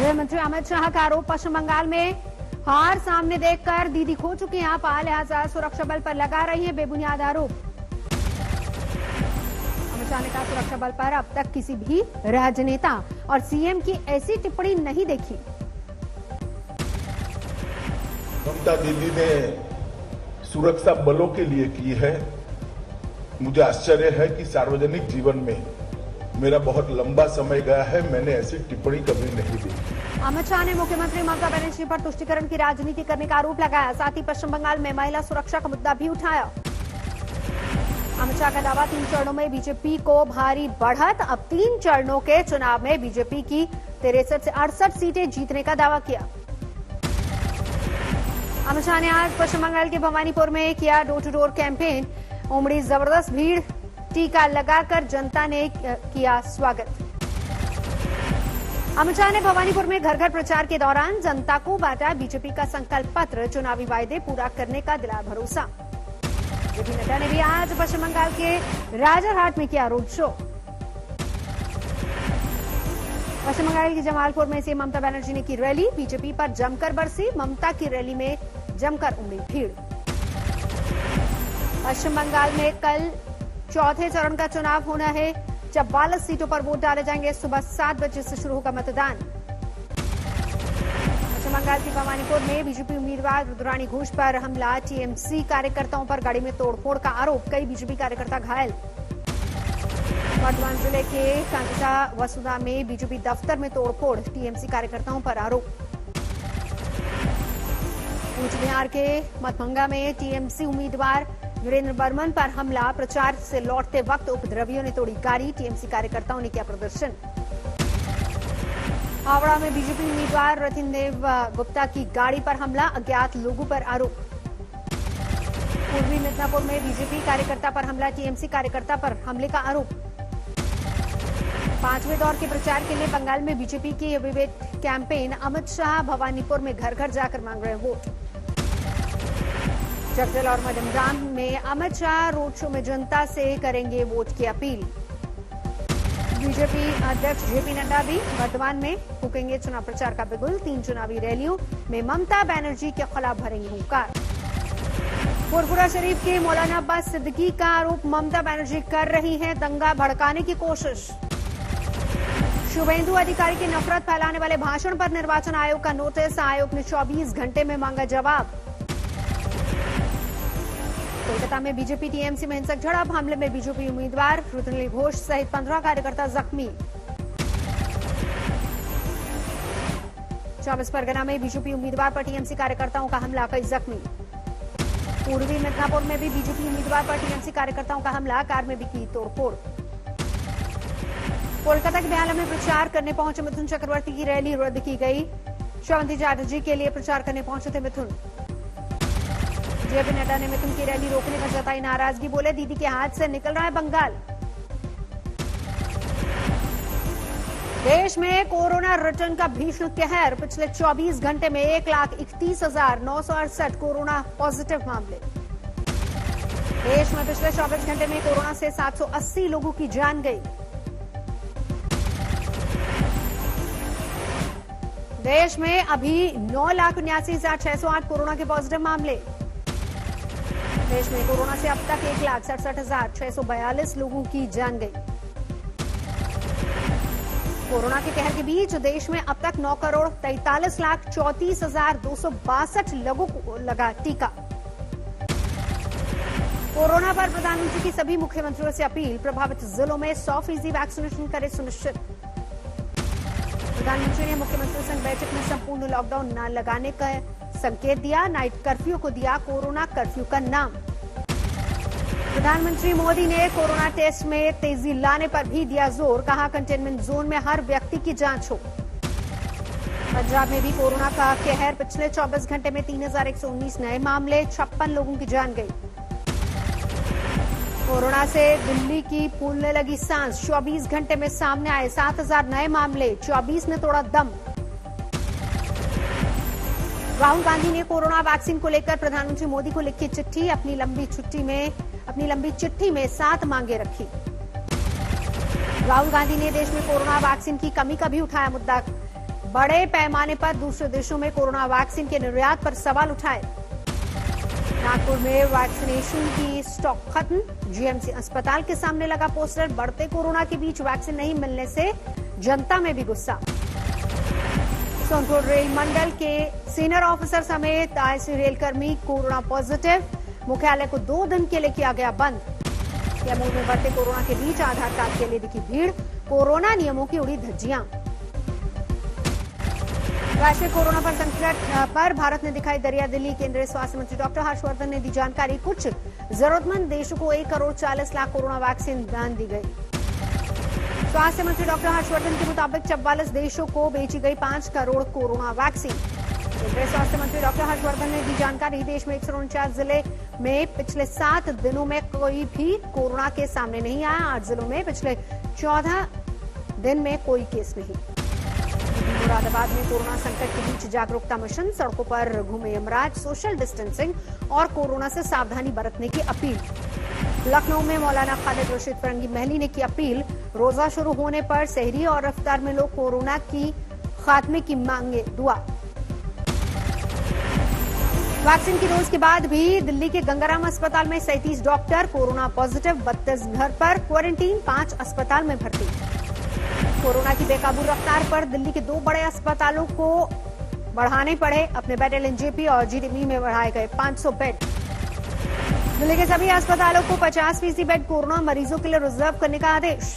गृह मंत्री अमित शाह का आरोप, पश्चिम बंगाल में हार सामने देखकर दीदी खो चुकी हैं आपा, लिहाजा सुरक्षा बल पर लगा रही है बेबुनियाद आरोप। अमित शाह ने कहा, सुरक्षा बल पर अब तक किसी भी राजनेता और सीएम की ऐसी टिप्पणी नहीं देखी। ममता दीदी ने सुरक्षा बलों के लिए की है। मुझे आश्चर्य है कि सार्वजनिक जीवन में मेरा बहुत लंबा समय गया है, मैंने ऐसी टिप्पणी कभी नहीं दी। अमित शाह ने मुख्यमंत्री ममता बनर्जी पर तुष्टीकरण की राजनीति करने का आरोप लगाया, साथ ही पश्चिम बंगाल में महिला सुरक्षा का मुद्दा भी उठाया। अमित शाह का दावा, 3 चरणों में बीजेपी को भारी बढ़त, अब 3 चरणों के चुनाव में बीजेपी की 63 से 68 सीटें जीतने का दावा किया। अमित शाह ने आज पश्चिम बंगाल के भवानीपुर में किया डोर टू डोर कैंपेन, उमड़ी जबरदस्त भीड़, टीका लगाकर जनता ने किया स्वागत। अमित शाह ने भवानीपुर में घर घर प्रचार के दौरान जनता को बांटा बीजेपी का संकल्प पत्र, चुनावी वायदे पूरा करने का दिलाया भरोसा। जेपी नड्डा ने भी आज पश्चिम बंगाल के राजारहाट में किया रोड शो। पश्चिम बंगाल के जमालपुर में सीएम ममता बनर्जी ने की रैली, बीजेपी पर जमकर बरसी, ममता की रैली में जमकर उमड़ी भीड़। पश्चिम बंगाल में कल चौथे चरण का चुनाव होना है, 44 सीटों पर वोट डाले जाएंगे, सुबह 7 बजे से शुरू होगा मतदान। पश्चिम बंगाल के भवानीपुर में बीजेपी उम्मीदवार रुद्राणी घोष पर हमला, टीएमसी कार्यकर्ताओं पर गाड़ी में तोड़फोड़ का आरोप, कई बीजेपी कार्यकर्ता घायल। वर्धमान जिले के कांकेटा वसुधा में बीजेपी दफ्तर में तोड़फोड़, टीएमसी कार्यकर्ताओं पर आरोप। कूच बिहार के मतभंगा में टीएमसी उम्मीदवार वीरेंद्र बर्मन पर हमला, प्रचार से लौटते वक्त उपद्रवियों ने तोड़ी गाड़ी, टीएमसी कार्यकर्ताओं ने किया प्रदर्शन। हावड़ा में बीजेपी उम्मीदवार रतिन देव गुप्ता की गाड़ी पर हमला, अज्ञात लोगों पर आरोप। पूर्वी मिदनापुर में बीजेपी कार्यकर्ता पर हमला, टीएमसी कार्यकर्ता पर हमले का आरोप। 5वें दौर के प्रचार के लिए बंगाल में बीजेपी की विवेक कैंपेन, अमित शाह भवानीपुर में घर घर जाकर मांग रहे वोट। जगदल और मडमगाम में अमित शाह रोड शो में जनता से करेंगे वोट की अपील। बीजेपी अध्यक्ष जेपी नड्डा भी वर्धमान में फूकेंगे चुनाव प्रचार का बिगुल, 3 चुनावी रैलियों में ममता बनर्जी के खिलाफ भरेंगे हुंकार। फुरफुरा शरीफ के मौलाना अब्बास सिद्दीकी का आरोप, ममता बनर्जी कर रही हैं दंगा भड़काने की कोशिश। शुभेंदु अधिकारी की नफरत फैलाने वाले भाषण पर निर्वाचन आयोग का नोटिस, आयोग ने 24 घंटे में मांगा जवाब। कोलकाता में बीजेपी टीएमसी में हिंसक झड़प, हमले में बीजेपी उम्मीदवार रुद्राणी घोष सहित 15 कार्यकर्ता जख्मी। 24 परगना में बीजेपी उम्मीदवार पर टीएमसी कार्यकर्ताओं का हमला, कई जख्मी। पूर्वी मिदनापुर में भी बीजेपी उम्मीदवार पर टीएमसी कार्यकर्ताओं का हमला, कार में भी की तोड़फोड़। कोलकाता के बेहाला में प्रचार करने पहुंचे मिथुन चक्रवर्ती की रैली रद्द की गई, श्रवंती चैटर्जी के लिए प्रचार करने पहुंचे थे मिथुन। जेपी नड्डा ने मिथुन की रैली रोकने पर जताई नाराजगी, बोले दीदी के हाथ से निकल रहा है बंगाल। देश में कोरोना रिटर्न का भीषण कहर, पिछले 24 घंटे में 1,31,968 कोरोना पॉजिटिव मामले। देश में पिछले 24 घंटे में कोरोना से 780 लोगों की जान गई। देश में अभी 9,79,608 कोरोना के पॉजिटिव मामले। देश में कोरोना से अब तक 1,67,642 लोगों की जान गई। कोरोना के कहर के बीच देश में अब तक 9,43,34,262 लोगों को लगा टीका। कोरोना पर प्रधानमंत्री की सभी मुख्यमंत्रियों से अपील, प्रभावित जिलों में 100% वैक्सीनेशन करें सुनिश्चित। प्रधानमंत्री ने मुख्यमंत्री संग बैठक में संपूर्ण लॉकडाउन न लगाने का संकेत दिया, नाइट कर्फ्यू को दिया कोरोना कर्फ्यू का नाम। प्रधानमंत्री मोदी ने कोरोना टेस्ट में तेजी लाने पर भी दिया जोर, कहा कंटेनमेंट जोन में हर व्यक्ति की जांच हो। पंजाब में भी कोरोना का कहर, पिछले 24 घंटे में 3,119 नए मामले, 56 लोगों की जान गई। कोरोना से दिल्ली की फूलने लगी सांस, 24 घंटे में सामने आए 7,000 नए मामले, 24 ने तोड़ा दम। राहुल गांधी ने कोरोना वैक्सीन को लेकर प्रधानमंत्री मोदी को लिखी चिट्ठी, अपनी लंबी चिट्ठी में 7 मांगे रखी। राहुल गांधी ने देश में कोरोना वैक्सीन की कमी का भी उठाया मुद्दा, बड़े पैमाने पर दूसरे देशों में कोरोना वैक्सीन के निर्यात पर सवाल उठाए। नागपुर में वैक्सीनेशन की स्टॉक खत्म। जीएमसी अस्पताल के सामने लगा पोस्टर। बढ़ते कोरोना के बीच वैक्सीन नहीं मिलने से जनता में भी गुस्सा। सोनपुर रेल मंडल के सीनियर ऑफिसर समेत आईसी रेलकर्मी कोरोना पॉजिटिव। मुख्यालय को 2 दिन के लिए किया गया बंद। कैमूर में बढ़ते कोरोना के बीच आधार कार्ड के लिए दिखी भीड़। कोरोना नियमों की उड़ी धज्जियां। वैश्विक कोरोना पर संकट पर भारत ने दिखाई दरिया दिल्ली। केंद्रीय स्वास्थ्य मंत्री डॉक्टर हर्षवर्धन ने दी जानकारी। कुछ जरूरतमंद देशों को 1 करोड़ 40 लाख कोरोना वैक्सीन दान दी गई। स्वास्थ्य मंत्री डॉक्टर हर्षवर्धन के मुताबिक 44 देशों को बेची गई 5 करोड़ कोरोना वैक्सीन। केंद्रीय स्वास्थ्य मंत्री डॉक्टर हर्षवर्धन ने दी जानकारी। देश में 149 जिले में पिछले 7 दिनों में कोई भी कोरोना केस सामने नहीं आया। 8 जिलों में पिछले 14 दिन में कोई केस नहीं। मुरादाबाद में कोरोना संकट के बीच जागरूकता मिशन। सड़कों पर घूमे यमराज। सोशल डिस्टेंसिंग और कोरोना से सावधानी बरतने की अपील। लखनऊ में मौलाना खालिद रशीद फरंगी महली ने की अपील। रोजा शुरू होने पर सहरी और इफ्तार में लोग कोरोना की खात्मे की मांगे दुआ। वैक्सीन की डोज के बाद भी दिल्ली के गंगाराम अस्पताल में 37 डॉक्टर कोरोना पॉजिटिव। 32 घर पर क्वारंटीन। 5 अस्पताल में भर्ती। कोरोना की बेकाबू रफ्तार पर दिल्ली के 2 बड़े अस्पतालों को बढ़ाने पड़े। अपने बेड एलएनजेपी और जीडीबी में बढ़ाए गए 500 बेड। दिल्ली के सभी अस्पतालों को 50% बेड कोरोना मरीजों के लिए रिजर्व करने का आदेश।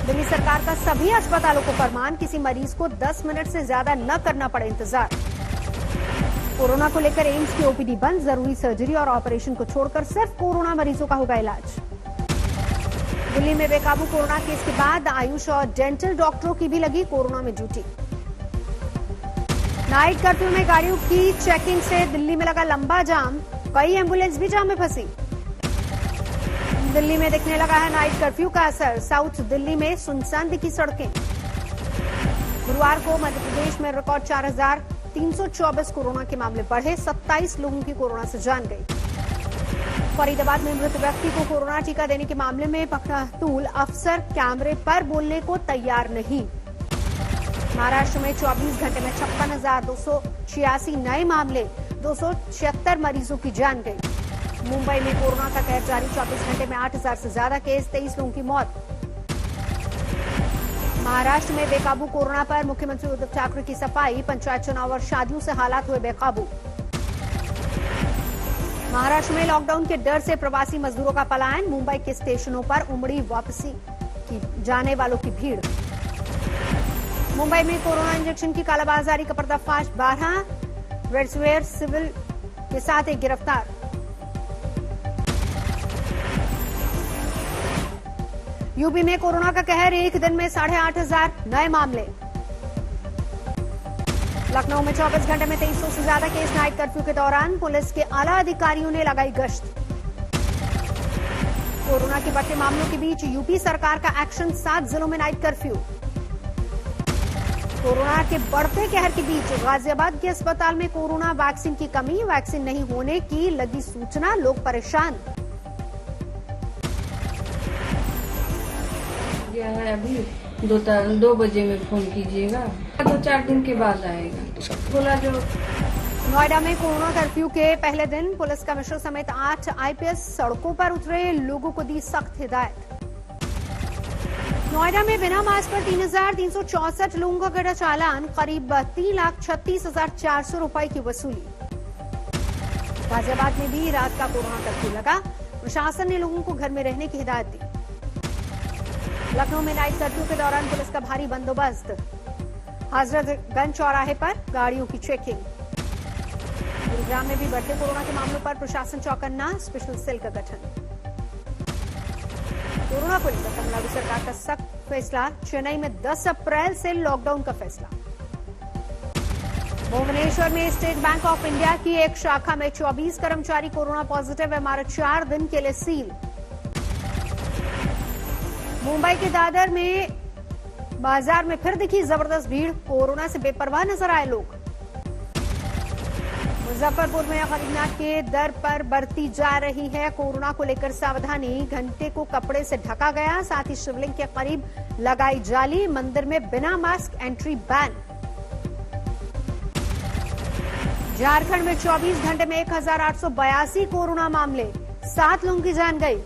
दिल्ली सरकार का सभी अस्पतालों को फरमान। किसी मरीज को 10 मिनट से ज्यादा न करना पड़े इंतजार। कोरोना को लेकर एम्स की ओपीडी बंद। जरूरी सर्जरी और ऑपरेशन को छोड़कर सिर्फ कोरोना मरीजों का होगा इलाज। दिल्ली में बेकाबू कोरोना केस के बाद आयुष और डेंटल डॉक्टरों की भी लगी कोरोना में ड्यूटी। नाइट कर्फ्यू में गाड़ियों की चेकिंग से दिल्ली में लगा लंबा जाम। कई एम्बुलेंस भी जाम में फंसी। दिल्ली में दिखने लगा है नाइट कर्फ्यू का असर। साउथ दिल्ली में सुनसान दिखी सड़कें। गुरुवार को मध्य प्रदेश में रिकॉर्ड 4,324 कोरोना के मामले बढ़े। 27 लोगों की कोरोना से जान गई। फरीदाबाद में मृत व्यक्ति को कोरोना टीका देने के मामले में पकड़ा तूल। अफसर कैमरे पर बोलने को तैयार नहीं। महाराष्ट्र में 24 घंटे में 56,286 नए मामले। 276 मरीजों की जान गई। मुंबई में कोरोना का कहर जारी। 24 घंटे में 8,000 से ज्यादा केस। 23 लोगों की मौत। महाराष्ट्र में बेकाबू कोरोना पर मुख्यमंत्री उद्धव ठाकरे की सफाई। पंचायत चुनाव और शादियों से हालात हुए बेकाबू। महाराष्ट्र में लॉकडाउन के डर से प्रवासी मजदूरों का पलायन। मुंबई के स्टेशनों पर उमड़ी वापसी की जाने वालों की भीड़। मुंबई में कोरोना इंजेक्शन की कालाबाजारी का पर्दाफाश। 12 रेडस्वेयर सिविल के साथ एक गिरफ्तार। यूपी में कोरोना का कहर। एक दिन में 8,500 नए मामले। लखनऊ में 24 घंटे में 2300 से ज्यादा केस। नाइट कर्फ्यू के दौरान पुलिस के आला अधिकारियों ने लगाई गश्त। कोरोना के बढ़ते मामलों के बीच यूपी सरकार का एक्शन। 7 जिलों में नाइट कर्फ्यू। कोरोना के बढ़ते कहर के बीच गाजियाबाद के अस्पताल में कोरोना वैक्सीन की कमी। वैक्सीन नहीं होने की लगी सूचना। लोग परेशान। अभी 2 बजे में फोन कीजिएगा। 2-4 दिन के बाद आएगा बोला जो। नोएडा में कोरोना कर्फ्यू के पहले दिन पुलिस कमिश्नर समेत 8 आईपीएस सड़कों पर उतरे। लोगों को दी सख्त हिदायत। नोएडा में बिना मास्क पर 3,364 लोगों का कटा चालान। करीब 3,36,400 रुपए की वसूली। गाजियाबाद में भी रात का कोरोना कर्फ्यू लगा। प्रशासन ने लोगों को घर में रहने की हिदायत दी। लखनऊ में नाइट कर्फ्यू के दौरान पुलिस का भारी बंदोबस्त। हजरतगंज चौराहे पर गाड़ियों की चेकिंग। गुरुग्राम में भी बढ़ते कोरोना के मामलों पर प्रशासन चौकन्ना। स्पेशल सेल का गठन। कोरोना को लेकर तमिलनाडु सरकार का सख्त फैसला। चेन्नई में 10 अप्रैल से लॉकडाउन का फैसला। भुवनेश्वर में स्टेट बैंक ऑफ इंडिया की एक शाखा में 24 कर्मचारी कोरोना पॉजिटिव। इमारत 4 दिन के लिए सील। मुंबई के दादर में बाजार में फिर दिखी जबरदस्त भीड़। कोरोना से बेपरवाह नजर आए लोग। मुजफ्फरपुर में गरीबनाथ के दर पर बरती जा रही है कोरोना को लेकर सावधानी। घंटे को कपड़े से ढका गया। साथ ही शिवलिंग के करीब लगाई जाली। मंदिर में बिना मास्क एंट्री बैन। झारखंड में 24 घंटे में 1882 कोरोना मामले, 7 लोगों की जान गई।